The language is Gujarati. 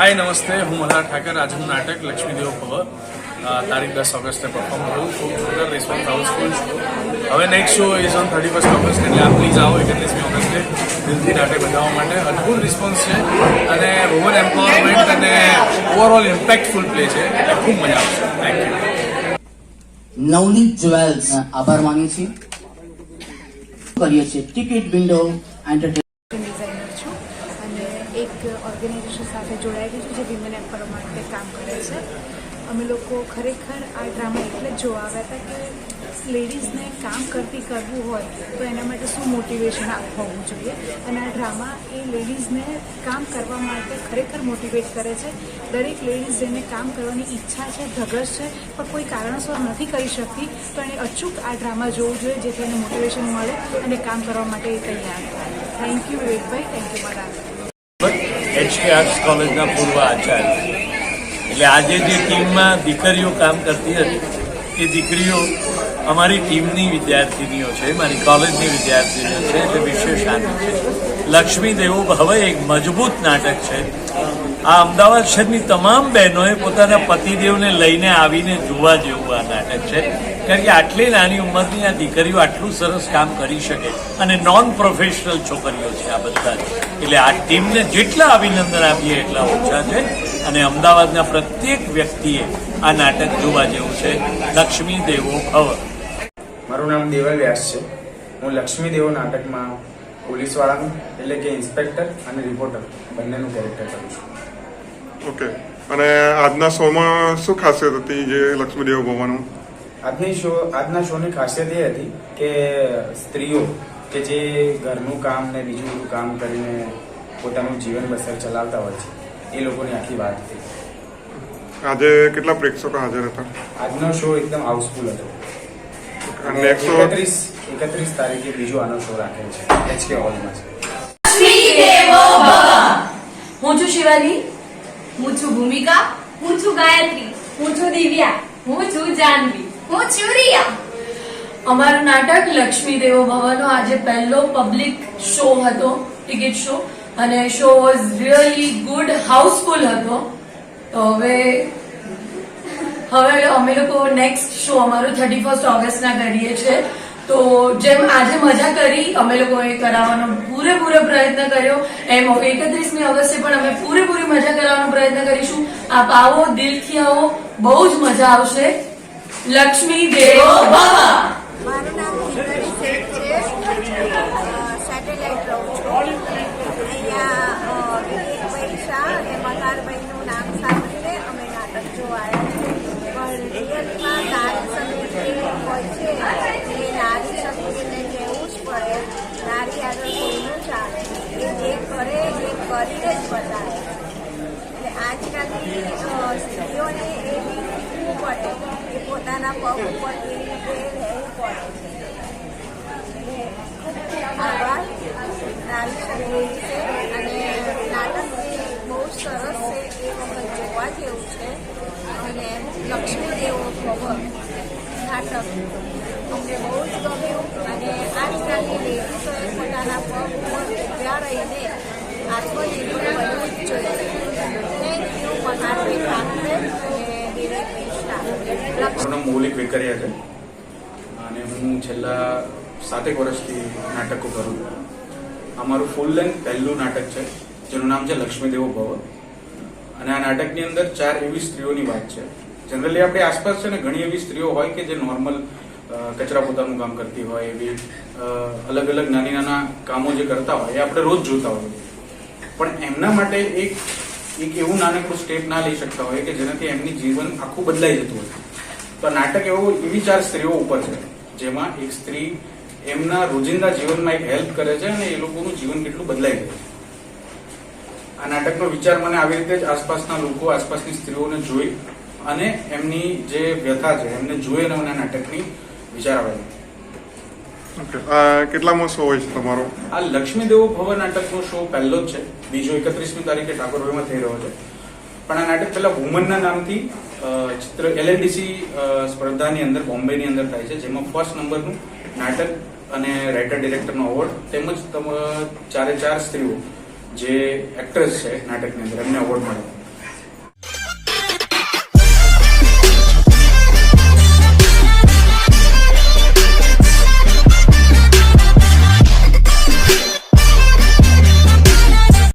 हाय नमस्ते हूँ मल्हार ठाकर। आज હું નાટક લક્ષ્મીદેવ ભવ તારીખ 10 ઓગસ્ટે પરફોર્મ કરું છું। સુંદર રિસ્પોન્સ હાઉસફુલ છું। હવે next show is on 31 August, એટલે આપ પ્લીઝ આવો 31મી ઓગસ્ટે દિલથી નાટક બજાવવા માટે। અદ્ભુત રિસ્પોન્સ છે અને વુમન એમ્પાવરમેન્ટ અને ઓવરઓલ ઇમ્પેક્ટફુલ પ્લે છે, એટલે ખૂબ મજા આવશે। Thank you. નવનીત જ્વેલ્સ આભાર માનીએ છીએ, કરીએ છીએ ટિકિટ વિન્ડો એન્ટરટેનમેન્ટ ડિઝાઇનર છું અને એક ઓર્ગેનાઇઝેશન સાથે જોડાયેલી છું જે વિમેન એમ્પાવરમેન્ટ માટે કામ કરે છે। અમે લોકો ખરેખર આ ડ્રામા એટલે જ જોવા આવ્યા હતા કે લેડીઝને કામ કરવું હોય તો એના માટે શું મોટિવેશન હોવું જોઈએ, અને આ ડ્રામા એ લેડીઝને કામ કરવા માટે ખરેખર મોટિવેટ કરે છે। દરેક લેડીઝ જેને કામ કરવાની ઈચ્છા છે, ધગશ છે, પણ કોઈ કારણસર નથી કરી શકતી, તો એને અચૂક આ ડ્રામા જોવું જોઈએ જેથી એને મોટિવેશન મળે અને કામ કરવા માટે એ તૈયાર થાય। Thank you Vivekbhai, thank you મદાર। HK આર્ટ્સ કોલેજના પૂર્વ આચાર્ય, એટલે આજે જે ટીમમાં દીકરીઓ કામ કરતી હતી એ દીકરીઓ અમારી ટીમની વિદ્યાર્થીનીઓ છે, મારી કોલેજની વિદ્યાર્થીનીઓ છે, એટલે વિશેષ આનંદ છે। લક્ષ્મી દેવો ભવ એક મજબૂત નાટક છે। આ અમદાવાદ શહેરની તમામ બહેનોએ પોતાના પતિદેવને લઈને આવીને જોવા જેવું આ નાટક છે, કારણ કે આટલી નાની ઉંમરની આ દીકરીઓ આટલું સરસ કામ કરી શકે અને નોન પ્રોફેશનલ છોકરીઓ છે આ બધા જ, એટલે આ ટીમને જેટલા અભિનંદન આપીએ એટલા ઓછા છે। અને અમદાવાદના પ્રત્યેક વ્યક્તિએ આ નાટક જોવા જેવું છે। લક્ષ્મી દેવો ભવ। મારું નામ દેવલ વ્યાસ છે। હું લક્ષ્મી દેવો નાટકમાં પોલીસવાળાનું એટલે કે ઇન્સ્પેક્ટર અને રિપોર્ટર બંનેનું કેરેક્ટર કરું છું। ઓકે, અને આજના શોમાં શું ખાસિયત હતી જે લક્ષ્મી દેવો ભવનું? આજના શોની ખાસિયત એ હતી કે સ્ત્રીઓ કે જે ઘરનું કામ ને બીજું બધું કામ કરીને પોતાનું જીવન બસર ચલાવતા હોય છે એ લોકોની આખી વાત હતી। આજે કેટલા પ્રેક્ષકો હાજર હતા? આજનો શો એકદમ હાઉસફુલ હતો અને 31 તારીખે બીજો આનો શો રાખેલ છે HK હોલમાં છે। હું છું શિવાની, હું છું ભૂમિકા, હું છું ગાયત્રી, હું છું દિવ્યા, હું છું જાનવી, હું છું રિયા। અમારું નાટક લક્ષ્મી દેવો ભવનો આજે પહેલો પબ્લિક શો હતો, ટિકિટ શો, અને show was really good, Housefull હતો। તો હવે અમે લોકો નેક્સ્ટ શો અમારો 31 ઓગસ્ટના કરીએ છીએ। તો જેમ આજે મજા કરી અમે લોકોએ કરાવવાનો પૂરેપૂરો પ્રયત્ન કર્યો, એમ 31મી ઓગસ્ટે પણ અમે પૂરેપૂરી મજા કરવાનો પ્રયત્ન કરીશું। આપ આવો, દિલથી આવો, બહુ જ મજા આવશે। લક્ષ્મી દેવો ભવ। મારું નામ કિંજરી શેઠ છે, સેટેલાઇટ રહું છું અહીંયા। વિવેકભાઈ શાહ અને મલ્હારભાઈનું નામ સાંભળીને અમે નાટક જોવા આવ્યા છીએ, પણ રિયલમાં નારી સંગીત હોય છે એ નારી સંગીતને કહેવું જ પડે। નારી આગળ કોઈનું ચાલે, એ જે કરે એ કરીને જ બતાવે। એટલે આજકાલની સ્ત્રીઓને એ બી શીખવું પડે કે પોતાના પગ ઉપર કેવી રીતે રહેવું પડે છે। આભાર નારી સંગીત છે અને નાટક બહુ સરસ છે, એ વખત જોવા જેવું છે। અને લક્ષ્મી દેવો ભવ નાટક અમને બહુ જ ગમ્યું અને આજકાલની લેડીઝોએ પોતાના પગ ઉપર ઉભ્યા રહીને આત્મનિર્ભર બનવું જ જોઈએ। થેન્ક યુ મલ્હારભાઈ ઠાકરે અને વિવેકભાઈ શાહ। મારું નામ મૌલિક વેકરિયા છે અને હું છેલ્લા 7 વર્ષથી નાટકો કરું છું। અમારું ફૂલ લેન્થ પહેલું નાટક છે જેનું નામ છે લક્ષ્મી દેવો ભવ, અને આ નાટકની અંદર 4 એવી સ્ત્રીઓની વાત છે। જનરલી આપણી આસપાસ છે ને ઘણી એવી સ્ત્રીઓ હોય કે જે નોર્મલ કચરા પોતાનું કામ કરતી હોય, એવી અલગ અલગ નાના કામો જે કરતા હોય એ આપણે રોજ જોતા હોઈએ, પણ એમના માટે એક એવું નાનકડું સ્ટેપ ના લઈ શકતા હોય કે જેનાથી એમની જીવન આખું બદલાઈ જતું હોય। તો આ નાટક એવી 4 સ્ત્રીઓ ઉપર છે જેમાં એક સ્ત્રી એમના રોજિંદા જીવનમાં એક હેલ્પ કરે છે અને એ લોકોનું જીવન કેટલું બદલાઈ જાય છે। આ નાટકનો વિચાર મને આવી રીતે જ આસપાસના લોકો, આસપાસની સ્ત્રીઓને જોઈ અને એમની જે વ્યથા છે એમને જોઈ અને મને નાટકની વિચાર આવે। કેટલામો શો હોય છે તમારો? આ લક્ષ્મી દેવો ભવ નાટકનો શો પહેલો જ છે, બીજો 31મી તારીખે ઠાકોરભાઈમાં થઈ રહ્યો છે। પણ આ નાટક પેલા વુમનના નામથી ચિત્ર LNDC સ્પર્ધાની અંદર બોમ્બેની અંદર થાય છે, જેમાં ફર્સ્ટ નંબરનું નાટક અને રાઇટર ડિરેક્ટરનો એવોર્ડ તેમજ 4 સ્ત્રીઓ જે એક્ટ્રેસ છે નાટકની અંદર એમને એવોર્ડ મળ્યો।